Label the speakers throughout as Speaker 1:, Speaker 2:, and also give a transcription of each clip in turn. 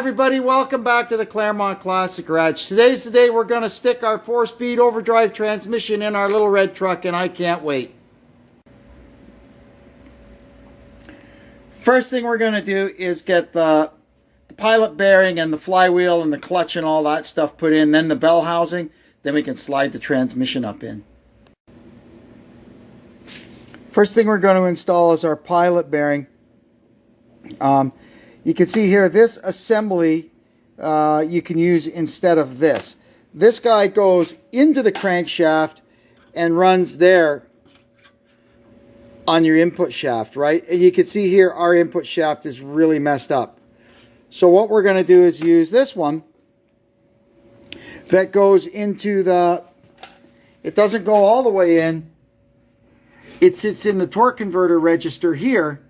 Speaker 1: everybody, welcome back to the Claremont Classic Garage. Today's the day we're going to stick our 4-speed overdrive transmission in our little red truck, and I can't wait. First thing we're going to do is get the pilot bearing and the flywheel and the clutch and all that stuff put in, then the bell housing, then we can slide the transmission up in. First thing we're going to install is our pilot bearing. You can see here this assembly you can use instead of this. This guy goes into the crankshaft and runs there on your input shaft, right? And you can see here our input shaft is really messed up. So what we're going to do is use this one that goes into the, it doesn't go all the way in. It sits in the torque converter register here.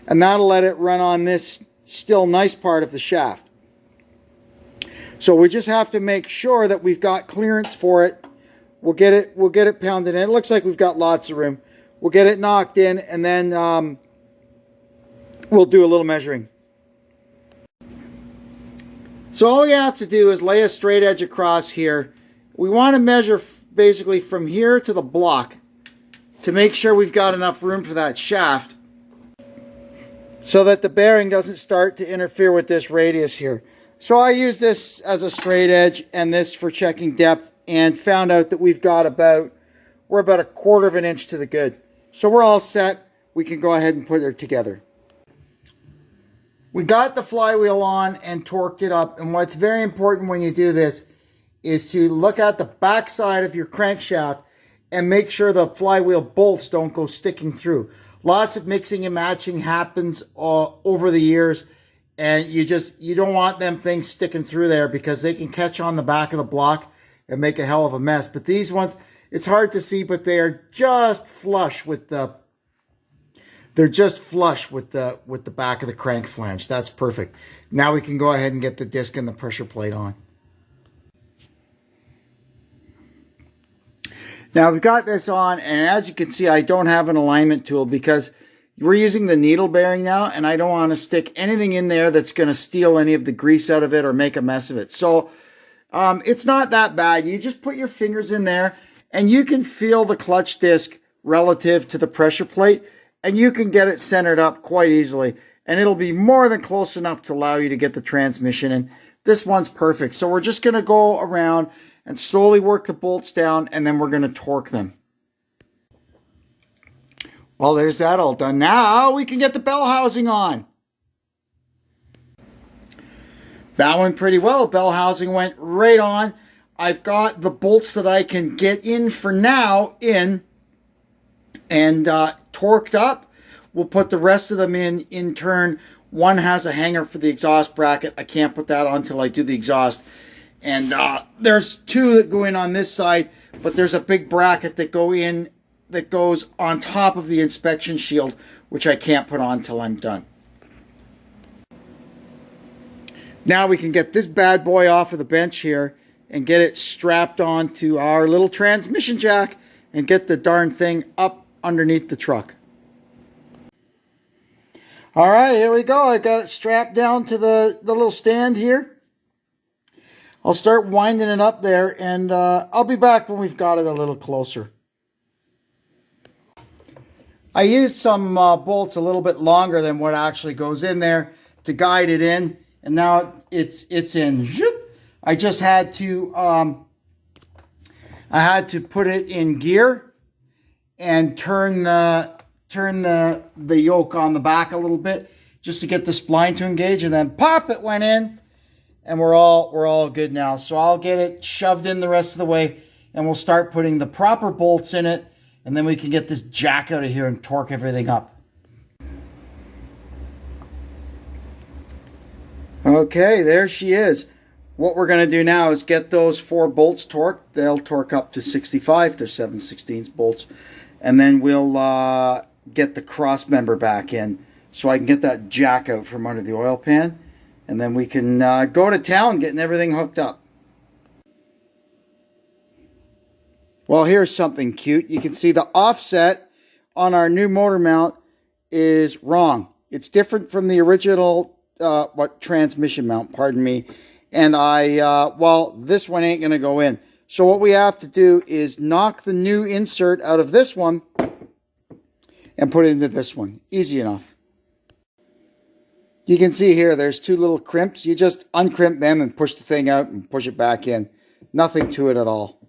Speaker 1: And that'll let it run on this still nice part of the shaft. So we just have to make sure that we've got clearance for it. We'll get it pounded in. It looks like we've got lots of room. We'll get it knocked in, and then we'll do a little measuring. So all you have to do is lay a straight edge across here. We want to measure basically from here to the block to make sure we've got enough room for that shaft, so that the bearing doesn't start to interfere with this radius here. So I use this as a straight edge and this for checking depth, and found out that we're about 1/4 of an inch to the good. So we're all set. We can go ahead and put it together. We got the flywheel on and torqued it up, and what's very important when you do this is to look at the back side of your crankshaft and make sure the flywheel bolts don't go sticking through. Lots of mixing and matching happens over the years, and you don't want them things sticking through there because they can catch on the back of the block and make a hell of a mess. But these ones, it's hard to see, but they're just flush with the back of the crank flange. That's perfect. Now we can go ahead and get the disc and the pressure plate on. Now we've got this on, and as you can see, I don't have an alignment tool because we're using the needle bearing now, and I don't want to stick anything in there that's going to steal any of the grease out of it or make a mess of it. So it's not that bad. You just put your fingers in there, and you can feel the clutch disc relative to the pressure plate, and you can get it centered up quite easily, and it'll be more than close enough to allow you to get the transmission in. This one's perfect. So we're just going to go around and slowly work the bolts down, and then we're going to torque them. Well, there's that all done. Now we can get the bell housing on. That went pretty well. Bell housing went right on. I've got the bolts that I can get in for now in and torqued up. We'll put the rest of them in turn. One has a hanger for the exhaust bracket. I can't put that on until I do the exhaust. And there's two that go in on this side, but there's a big bracket that goes on top of the inspection shield, which I can't put on till I'm done. Now we can get this bad boy off of the bench here and get it strapped onto our little transmission jack and get the darn thing up underneath the truck. All right, here we go. I got it strapped down to the little stand here. I'll start winding it up there, and I'll be back when we've got it a little closer. I used some bolts a little bit longer than what actually goes in there to guide it in, and now it's in. I just had to put it in gear and turn the yoke on the back a little bit just to get the spline to engage, and then pop, it went in. And we're all good now. So I'll get it shoved in the rest of the way, and we'll start putting the proper bolts in it, and then we can get this jack out of here and torque everything up. Okay, there she is. What we're going to do now is get those 4 bolts torqued. They'll torque up to 65. They're 7/16 bolts. And then we'll get the cross member back in so I can get that jack out from under the oil pan. And then we can go to town getting everything hooked up. Well, here's something cute. You can see the offset on our new motor mount is wrong. It's different from the original transmission mount, pardon me. And well, this one ain't going to go in. So what we have to do is knock the new insert out of this one and put it into this one. Easy enough. You can see here, there's two little crimps. You just uncrimp them and push the thing out and push it back in. Nothing to it at all.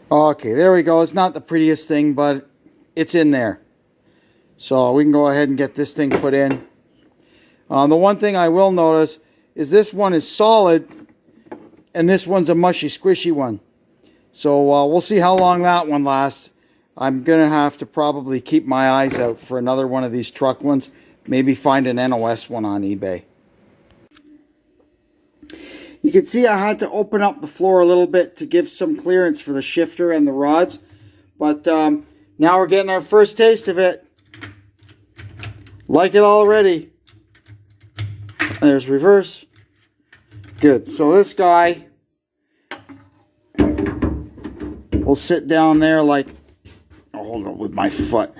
Speaker 1: Okay, there we go. It's not the prettiest thing, but it's in there. So we can go ahead and get this thing put in. The one thing I will notice is this one is solid and this one's a mushy, squishy one. So we'll see how long that one lasts. I'm going to have to probably keep my eyes out for another one of these truck ones. Maybe find an NOS one on eBay. You can see I had to open up the floor a little bit to give some clearance for the shifter and the rods. But now we're getting our first taste of it. Like it already. There's reverse. Good. So this guy will sit down there like... I'll hold it with my foot.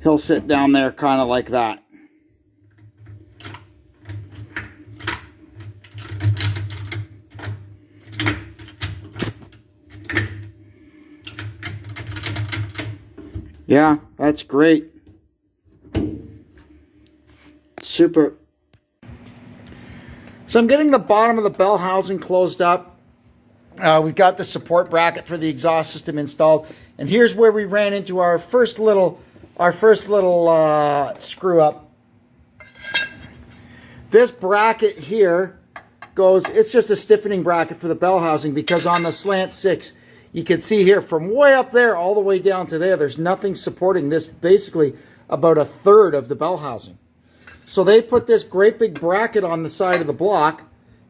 Speaker 1: He'll sit down there kind of like that. Yeah, that's great. Super. So I'm getting the bottom of the bell housing closed up. We've got the support bracket for the exhaust system installed. And here's where we ran into our first little screw up. This bracket here goes, it's just a stiffening bracket for the bell housing, because on the slant 6, you can see here from way up there all the way down to there, there's nothing supporting this, basically about 1/3 of the bell housing. So they put this great big bracket on the side of the block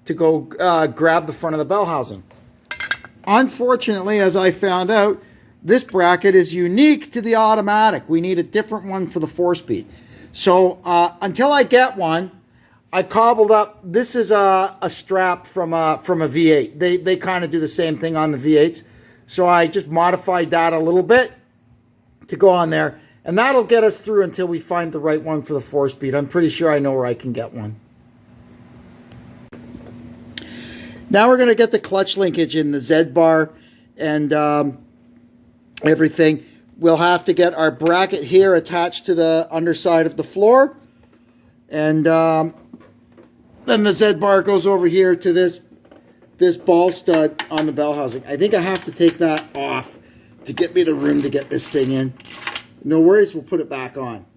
Speaker 1: to go grab the front of the bell housing. Unfortunately, as I found out, this bracket is unique to the automatic. We need a different one for the 4-speed. So until I get one, I cobbled up, this is a strap from a V8. They kind of do the same thing on the V8s. So I just modified that a little bit to go on there. And that'll get us through until we find the right one for the 4-speed. I'm pretty sure I know where I can get one. Now we're going to get the clutch linkage in the Z-bar and everything. We'll have to get our bracket here attached to the underside of the floor. And then the Z-bar goes over here to this ball stud on the bell housing. I think I have to take that off to get me the room to get this thing in. No worries, we'll put it back on.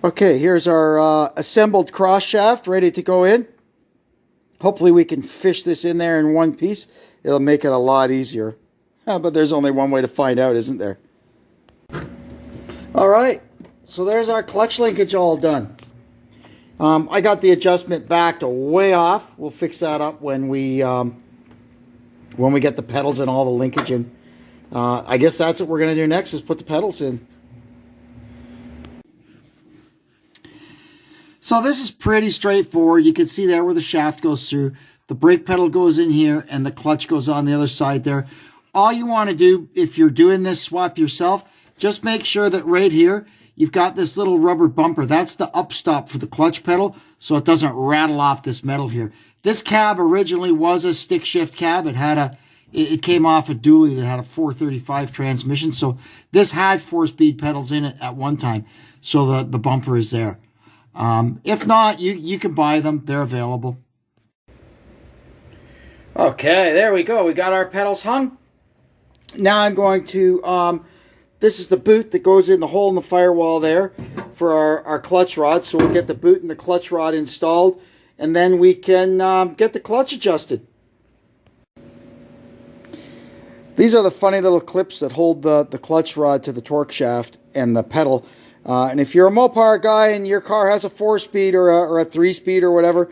Speaker 1: Okay, here's our assembled cross shaft ready to go in. Hopefully we can fish this in there in one piece. It'll make it a lot easier. But there's only one way to find out, isn't there? All right, so there's our clutch linkage all done. I got the adjustment back to way off. We'll fix that up when we get the pedals and all the linkage in. I guess that's what we're going to do next, is put the pedals in. So this is pretty straightforward. You can see there where the shaft goes through. The brake pedal goes in here and the clutch goes on the other side there. All you want to do, if you're doing this swap yourself, just make sure that right here, you've got this little rubber bumper. That's the upstop for the clutch pedal, so it doesn't rattle off this metal here. This cab originally was a stick shift cab. It came off a dually that had a 435 transmission, so this had 4-speed pedals in it at one time, so the bumper is there. If not, you can buy them. They're available. Okay, there we go. We got our pedals hung. Now I'm going to, this is the boot that goes in the hole in the firewall there for our clutch rod. So we'll get the boot and the clutch rod installed, and then we can get the clutch adjusted. These are the funny little clips that hold the clutch rod to the torque shaft and the pedal. And if you're a Mopar guy and your car has a 4-speed or a 3-speed or whatever,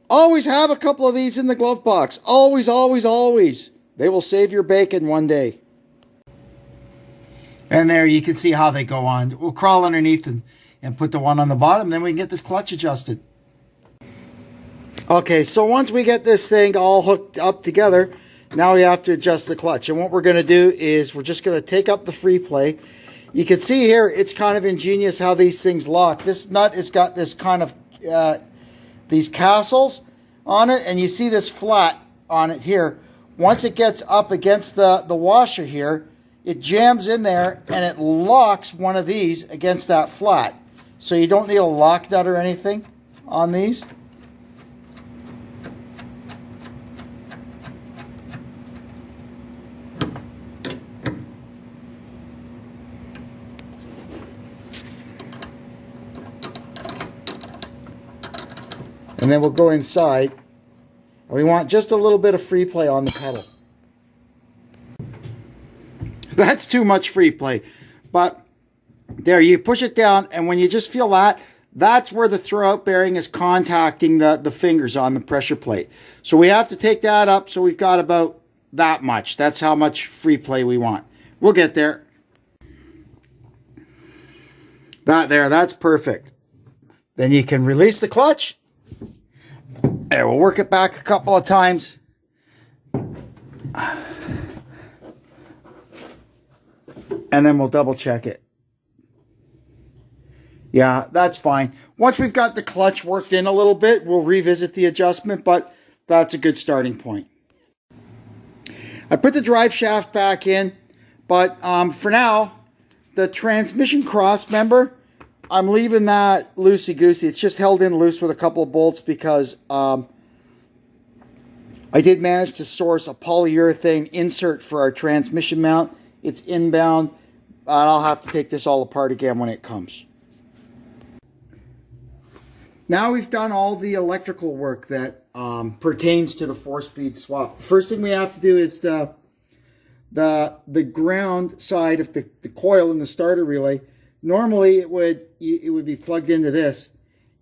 Speaker 1: always have a couple of these in the glove box. Always, always, always. They will save your bacon one day. And there you can see how they go on. We'll crawl underneath and put the one on the bottom, then we can get this clutch adjusted. Okay, so once we get this thing all hooked up together, now we have to adjust the clutch. And what we're going to do is we're just going to take up the free play You can see here, it's kind of ingenious how these things lock. This nut has got this kind of, these castles on it, and you see this flat on it here. Once it gets up against the washer here, it jams in there and it locks one of these against that flat. So you don't need a lock nut or anything on these. And then we'll go inside. We want just a little bit of free play on the pedal. That's too much free play. But there, you push it down, and when you just feel that, that's where the throwout bearing is contacting the fingers on the pressure plate. So we have to take that up, so we've got about that much. That's how much free play we want. We'll get there. That there, that's perfect. Then you can release the clutch. There, we'll work it back a couple of times. And then we'll double check it. Yeah, that's fine. Once we've got the clutch worked in a little bit, we'll revisit the adjustment, but that's a good starting point. I put the drive shaft back in, but for now, the transmission cross member, I'm leaving that loosey-goosey. It's just held in loose with a couple of bolts because I did manage to source a polyurethane insert for our transmission mount. It's inbound, and I'll have to take this all apart again when it comes. Now we've done all the electrical work that pertains to the 4-speed swap. First thing we have to do is the ground side of the coil in the starter relay. Normally it would be plugged into this,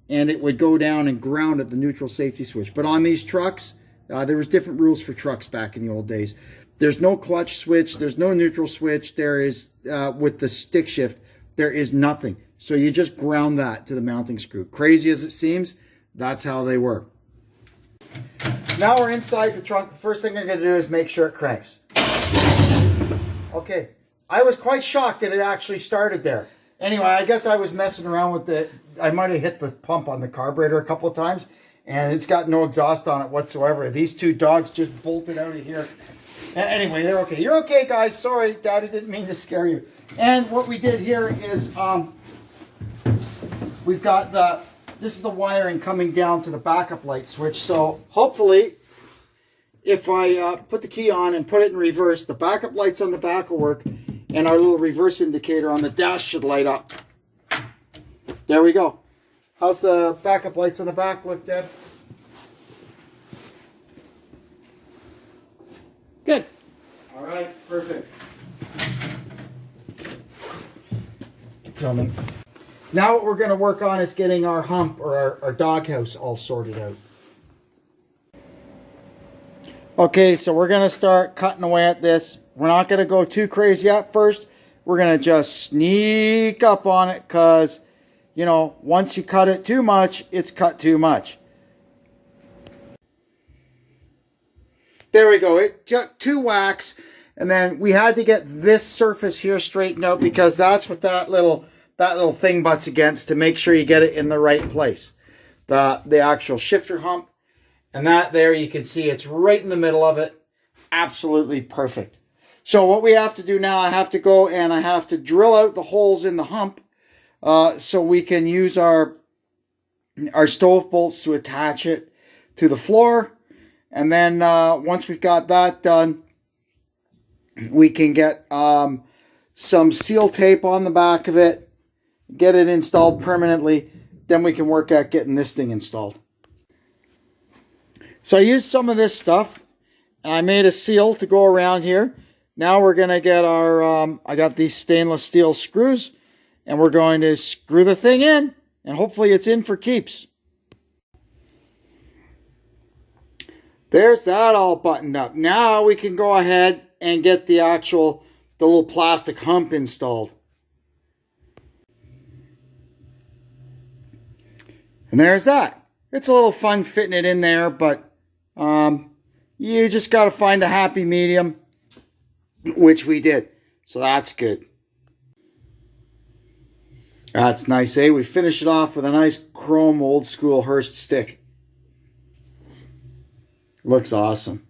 Speaker 1: and it would go down and ground at the neutral safety switch. But on these trucks, there was different rules for trucks back in the old days. There's no clutch switch. There's no neutral switch. There is, with the stick shift, there is nothing. So you just ground that to the mounting screw. Crazy as it seems, that's how they work. Now we're inside the trunk. The first thing I'm going to do is make sure it cranks. Okay. I was quite shocked that it actually started there. Anyway, I guess I was messing around with it. I might have hit the pump on the carburetor a couple of times, and it's got no exhaust on it whatsoever. These two dogs just bolted out of here. Anyway, they're okay. You're okay, guys. Sorry, Daddy didn't mean to scare you. And what we did here is we've got this is the wiring coming down to the backup light switch. So hopefully, if I put the key on and put it in reverse, the backup lights on the back will work, and our little reverse indicator on the dash should light up. There we go. How's the backup lights on the back look, Deb?
Speaker 2: Good.
Speaker 1: All right, perfect. Coming. Now what we're going to work on is getting our hump or our doghouse all sorted out. Okay, so we're going to start cutting away at this. We're not going to go too crazy at first. We're going to just sneak up on it because, you know, once you cut it too much, it's cut too much. There we go. It took 2 whacks, and then we had to get this surface here straightened out because that's what that little thing butts against to make sure you get it in the right place. The actual shifter hump. And that there, you can see it's right in the middle of it. Absolutely perfect. So what we have to do now, I have to go and I have to drill out the holes in the hump so we can use our stove bolts to attach it to the floor. And then once we've got that done, we can get some seal tape on the back of it, get it installed permanently. Then we can work at getting this thing installed. So I used some of this stuff, and I made a seal to go around here. Now we're going to get our, I got these stainless steel screws, and we're going to screw the thing in, and hopefully it's in for keeps. There's that all buttoned up. Now we can go ahead and get the little plastic hump installed. And there's that. It's a little fun fitting it in there, but you just got to find a happy medium, which we did. So that's good. That's nice, eh? We finish it off with a nice chrome old school Hurst stick. Looks awesome.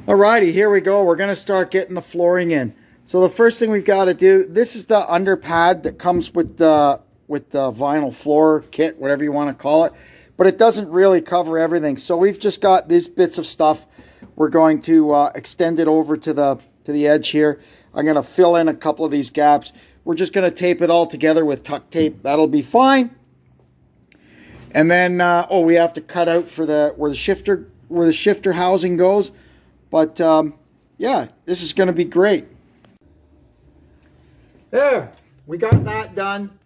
Speaker 1: Alrighty, here we go. We're going to start getting the flooring in. So the first thing we've got to do, this is the under pad that comes with the vinyl floor kit, whatever you want to call it. But it doesn't really cover everything. So we've just got these bits of stuff. We're going to extend it over to the edge here. I'm going to fill in a couple of these gaps. We're just going to tape it all together with tuck tape. That'll be fine. And then, we have to cut out for where the shifter housing goes. But yeah, this is going to be great. There, we got that done.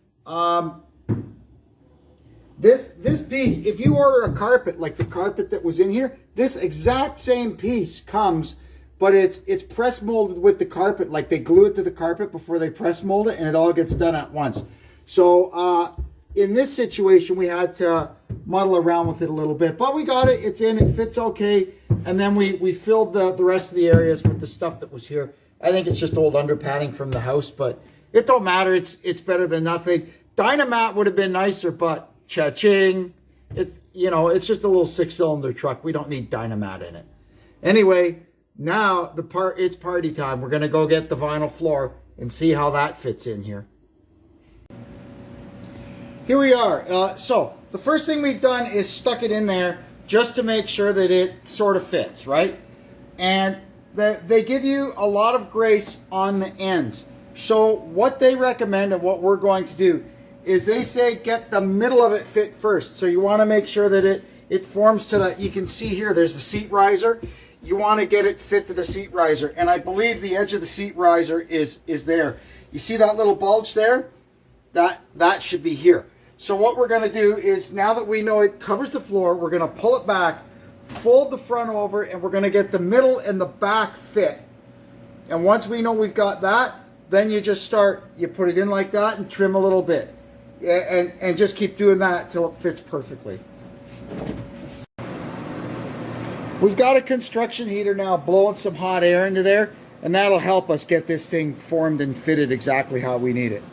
Speaker 1: This piece, if you order a carpet like the carpet that was in here, this exact same piece comes, but it's press molded with the carpet. Like they glue it to the carpet before they press mold it, and it all gets done at once. So in this situation, we had to muddle around with it a little bit, but we got it. It's in. It fits okay. And then we filled the rest of the areas with the stuff that was here. I think it's just old under padding from the house, but it don't matter. It's better than nothing. Dynamat would have been nicer, but cha-ching. It's just a little 6-cylinder truck. We don't need Dynamat in it. Anyway, now it's party time. We're gonna go get the vinyl floor and see how that fits in here. Here we are. So the first thing we've done is stuck it in there just to make sure that it sort of fits, right? And they give you a lot of grace on the ends. So what they recommend and what we're going to do is they say get the middle of it fit first. So you want to make sure that it forms to the, you can see here, there's the seat riser. You want to get it fit to the seat riser. And I believe the edge of the seat riser is there. You see that little bulge there? That should be here. So what we're going to do is, now that we know it covers the floor, we're going to pull it back, fold the front over, and we're going to get the middle and the back fit. And once we know we've got that, then you just you put it in like that and trim a little bit. And just keep doing that till it fits perfectly. We've got a construction heater now blowing some hot air into there, and that'll help us get this thing formed and fitted exactly how we need it.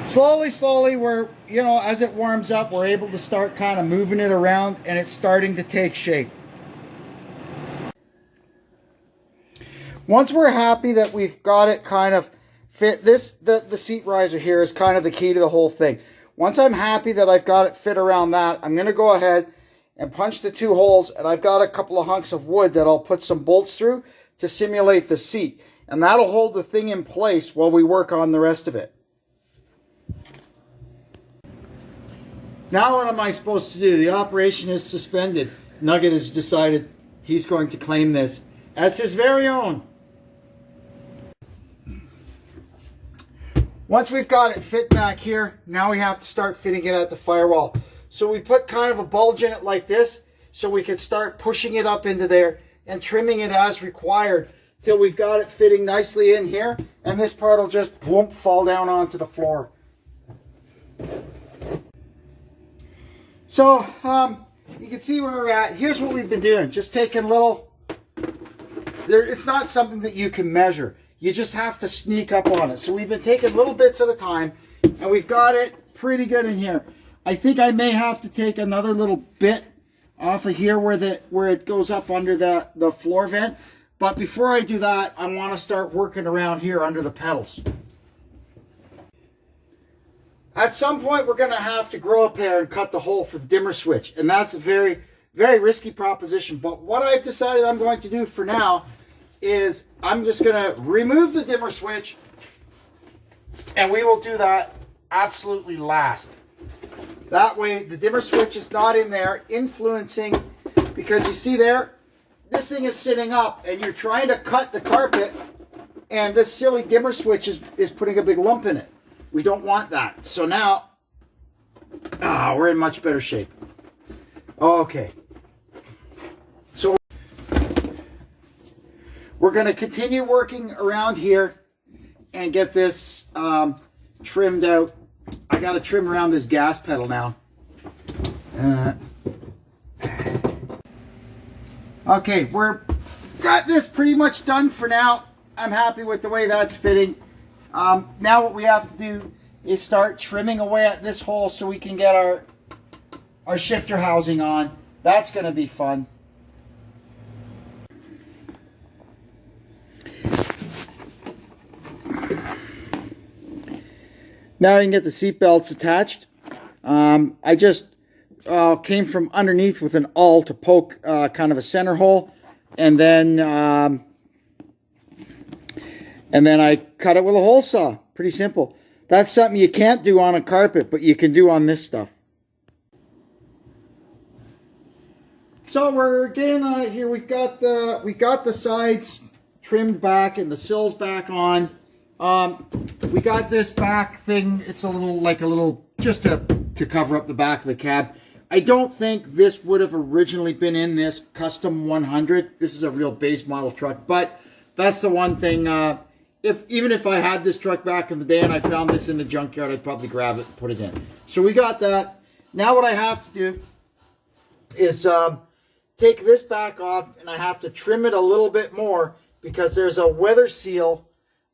Speaker 1: Slowly, we're, as it warms up, we're able to start kind of moving it around, and it's starting to take shape. Once we're happy that we've got it kind of fit, the seat riser here is kind of the key to the whole thing. Once I'm happy that I've got it fit around that, I'm going to go ahead and punch the 2 holes, and I've got a couple of hunks of wood that I'll put some bolts through to simulate the seat. And that'll hold the thing in place while we work on the rest of it. Now what am I supposed to do? The operation is suspended. Nugget has decided he's going to claim this as his very own. Once we've got it fit back here, now we have to start fitting it at the firewall. So we put kind of a bulge in it like this, so we can start pushing it up into there and trimming it as required till we've got it fitting nicely in here, and this part will just boom, fall down onto the floor. So you can see where we're at. Here's what we've been doing. Just taking it's not something that you can measure. You just have to sneak up on it. So we've been taking little bits at a time, and we've got it pretty good in here. I think I may have to take another little bit off of here where it goes up under the floor vent. But before I do that, I want to start working around here under the pedals. At some point, we're going to have to grow up there and cut the hole for the dimmer switch. And that's a very, very risky proposition. But what I've decided I'm going to do for now is I'm just going to remove the dimmer switch. And we will do that absolutely last. That way, the dimmer switch is not in there influencing. Because you see there, this thing is sitting up. And you're trying to cut the carpet. And this silly dimmer switch is putting a big lump in it. We don't want that. So now, we're in much better shape. Okay. So we're going to continue working around here and get this trimmed out. I got to trim around this gas pedal now. Okay, we're got this pretty much done for now. I'm happy with the way that's fitting. Now what we have to do is start trimming away at this hole so we can get our shifter housing on. That's going to be fun. Now you can get the seat belts attached. I just came from underneath with an awl to poke kind of a center hole, and then I cut it with a hole saw. Pretty simple. That's something you can't do on a carpet, but you can do on this stuff. So we're getting on it here. We got the sides trimmed back and the sills back on. We got this back thing. It's a little just to cover up the back of the cab. I don't think this would have originally been in this custom 100. This is a real base model truck, but that's the one thing. Even if I had this truck back in the day and I found this in the junkyard, I'd probably grab it and put it in. So we got that. Now what I have to do is take this back off, and I have to trim it a little bit more because there's a weather seal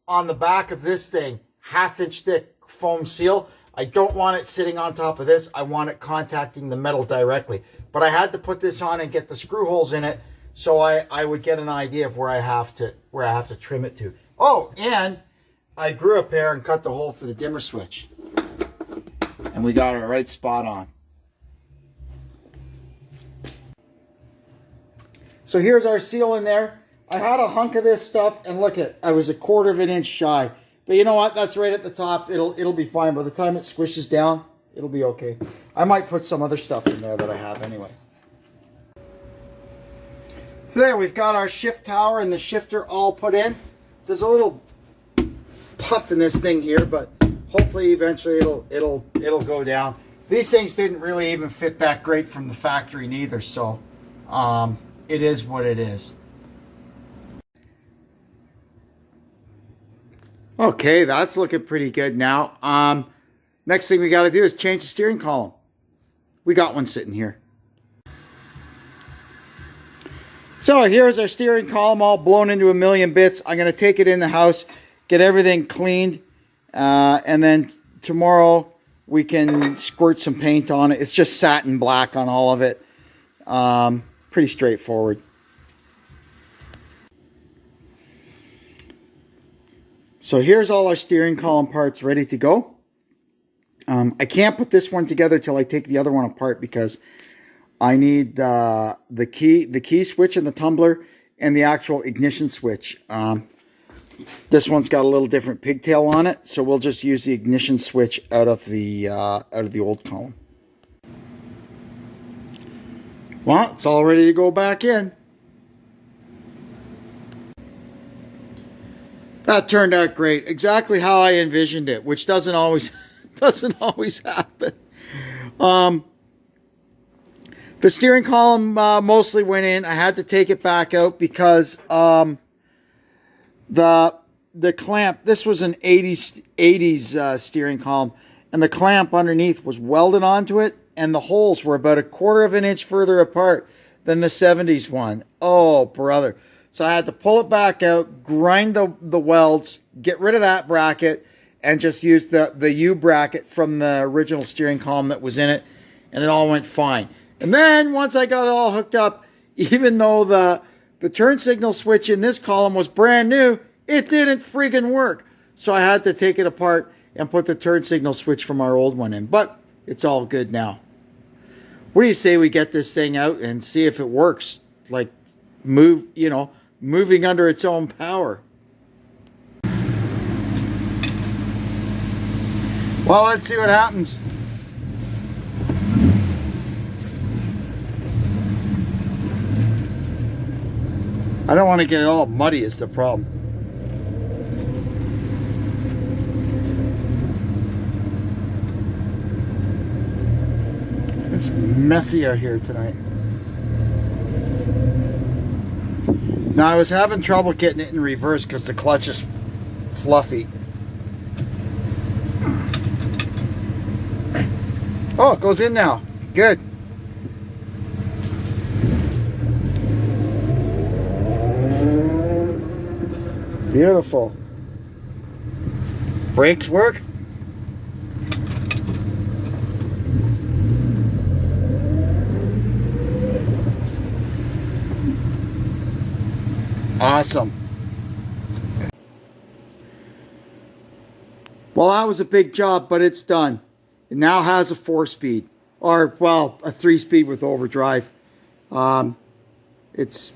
Speaker 1: on the back of this thing, 1/2 inch thick foam seal. I don't want it sitting on top of this. I want it contacting the metal directly. But I had to put this on and get the screw holes in it so I would get an idea of where I have to trim it to. Oh, and I grew a pair and cut the hole for the dimmer switch. And we got it right spot on. So here's our seal in there. I had a hunk of this stuff, and look at, I was 1/4 of an inch shy. But you know what? That's right at the top. It'll be fine. By the time it squishes down, it'll be okay. I might put some other stuff in there that I have anyway. So there, we've got our shift tower and the shifter all put in. There's a little puff in this thing here, but hopefully eventually it'll go down. These things didn't really even fit that great from the factory neither, so it is what it is. Okay, that's looking pretty good now. Next thing we got to do is change the steering column. We got one sitting here. So here's our steering column all blown into a million bits. I'm going to take it in the house, get everything cleaned, and then tomorrow we can squirt some paint on it. It's just satin black on all of it. Pretty straightforward. So here's all our steering column parts ready to go. I can't put this one together till I take the other one apart because I need the key switch and the tumbler and the actual ignition switch. This one's got a little different pigtail on it, so we'll just use the ignition switch out of the old column. Well, it's all ready to go back in. That turned out great, exactly how I envisioned it, which doesn't always happen. The steering column mostly went in. I had to take it back out because the clamp. This was an 80s steering column, and the clamp underneath was welded onto it, and the holes were about 1/4 of an inch further apart than the 70s one. Oh, brother. So I had to pull it back out, grind the welds, get rid of that bracket, and just use the U bracket from the original steering column that was in it, and it all went fine. And then once I got it all hooked up, even though the turn signal switch in this column was brand new, it didn't friggin' work. So I had to take it apart and put the turn signal switch from our old one in. But it's all good now. What do you say we get this thing out and see if it works? Like moving under its own power. Well, let's see what happens. I don't want to get it all muddy is the problem. It's messy out here tonight. Now I was having trouble getting it in reverse because the clutch is fluffy. Oh, it goes in now. Good. Beautiful. Brakes work. Awesome. Well, that was a big job, but it's done. It now has a 4-speed, or well, a 3-speed with overdrive. It's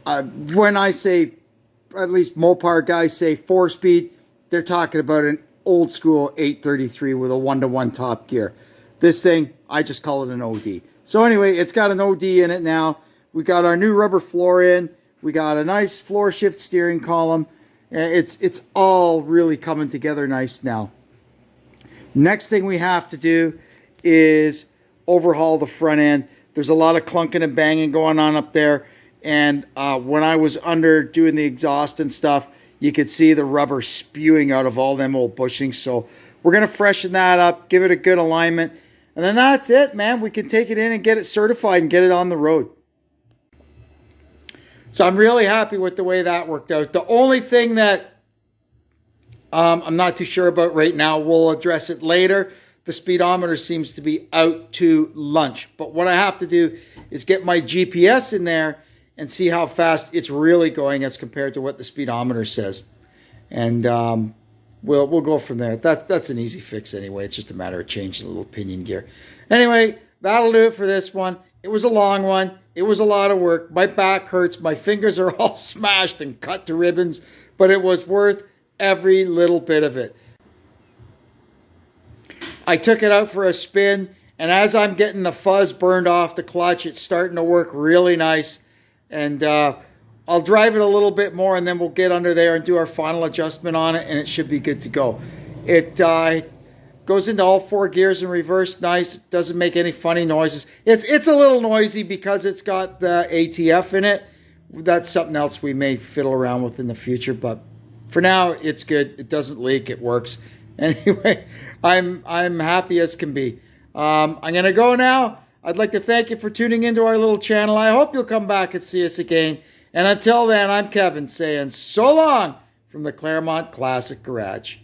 Speaker 1: when I say, at least Mopar guys say 4-speed, they're talking about an old school 833 with a 1-to-1 top gear. This thing, I just call it an OD. So anyway, it's got an OD in it now. We got our new rubber floor in. We got a nice floor shift steering column. It's all really coming together nice now. Next thing we have to do is overhaul the front end. There's a lot of clunking and banging going on up there. And when I was under doing the exhaust and stuff, you could see the rubber spewing out of all them old bushings. So we're going to freshen that up, give it a good alignment. And then that's it, man. We can take it in and get it certified and get it on the road. So I'm really happy with the way that worked out. The only thing that I'm not too sure about right now, we'll address it later. The speedometer seems to be out to lunch. But what I have to do is get my GPS in there and see how fast it's really going as compared to what the speedometer says. And we'll go from there. That's an easy fix anyway. It's just a matter of changing the little pinion gear. Anyway, that'll do it for this one. It was a long one. It was a lot of work. My back hurts. My fingers are all smashed and cut to ribbons. But it was worth every little bit of it. I took it out for a spin. And as I'm getting the fuzz burned off the clutch, it's starting to work really nice. And I'll drive it a little bit more, and then we'll get under there and do our final adjustment on it, and it should be good to go. It goes into all 4 gears in reverse, nice. It doesn't make any funny noises. It's a little noisy because it's got the ATF in it. That's something else we may fiddle around with in the future, but for now, it's good. It doesn't leak. It works. Anyway, I'm happy as can be. I'm going to go now. I'd like to thank you for tuning into our little channel. I hope you'll come back and see us again. And until then, I'm Kevin saying so long from the Claremont Classic Garage.